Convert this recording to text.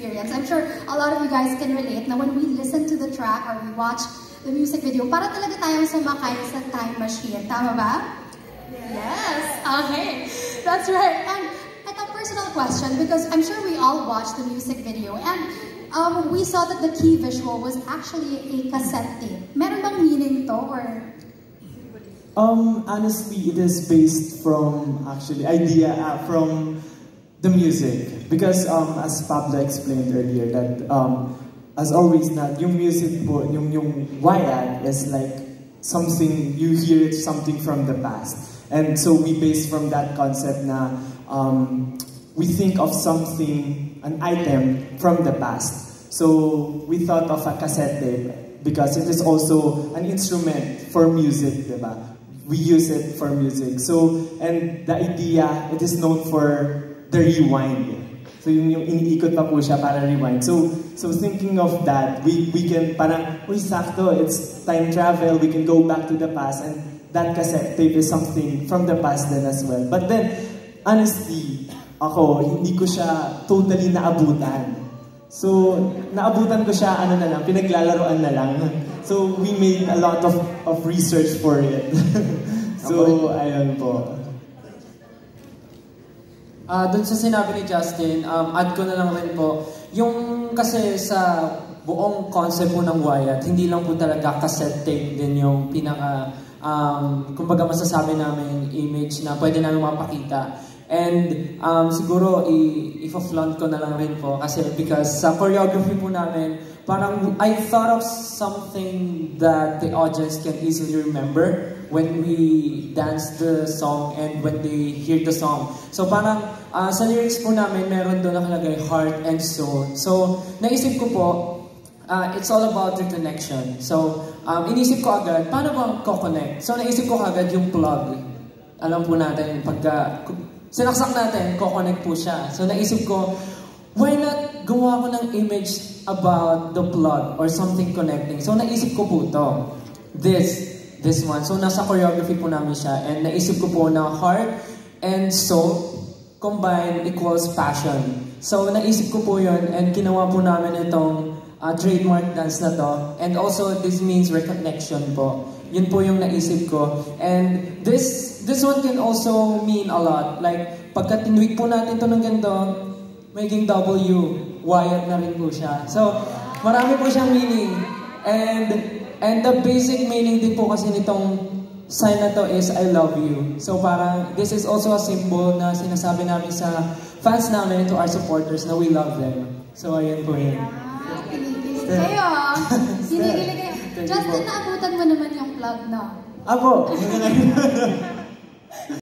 experience. I'm sure a lot of you guys can relate na when we listen to the track or we watch the music video, para talaga tayong sumakay sa time machine. Tama ba? Yes. Okay. That's right. And a personal question, because I'm sure we all watched the music video, and we saw that the key visual was actually a cassette tape. Meron bang meaning to, or? Honestly, it is based from from the music, because as Pablo explained earlier, that as always, that yung music po, yung wayad is like something you hear, it something from the past, and so we base from that concept na we think of something, an item from the past. So we thought of a cassette tape because it is also an instrument for music, diba? We use it for music. So, and the idea, it is known for the rewind. So yung iniikot pa po siya para rewind. So thinking of that, we can parang, uy, sakto, it's time travel, we can go back to the past, and that cassette tape is something from the past then as well. But then, honestly, ako, hindi ko siya totally naabutan. So, naabutan ko siya, pinaglalaroan na lang. So, we made a lot of research for it. So, ayun po. Dun sa sinabi ni Justin, add ko na lang rin po, yung kasi sa buong concept po ng Wyatt, hindi lang po talaga cassette tape din yung pinaka, kumbaga masasabi namin image na pwede namin mapakita. And siguro i-flaunt ko na lang rin po kasi because sa choreography po namin, parang I thought of something that the audience can easily remember when we dance the song and when they hear the song. So parang sa lyrics po namin, meron doon nakalagay heart and soul. So naisip ko po, it's all about the connection. So inisip ko agad, paano ba ko-connect? So naisip ko agad yung plug. Alam po natin, pagka sinaksak natin, ko-connect po siya. So naisip ko, why not gawa ko ng image about the plug or something connecting? So naisip ko po to. This one. So nasa choreography po namin siya. And naisip ko po na heart and soul combined equals passion. So naisip ko po yun and ginawa po namin itong trademark dance na to. And also this means reconnection po. Yun po yung naisip ko. And this one can also mean a lot. Like, pagka tinweak po natin ito ng ganito, maging W, Wyatt na rin po siya. So, marami po siyang meaning. And the basic meaning din po kasi nitong sign na to is I love you. So parang, this is also a symbol na sinasabi namin sa fans namin, to our supporters, na we love them. So, ayun po yun. Kinikilig kayo. Kinikilig kayo. Justin, naabutan mo naman yung plug, no? Apo!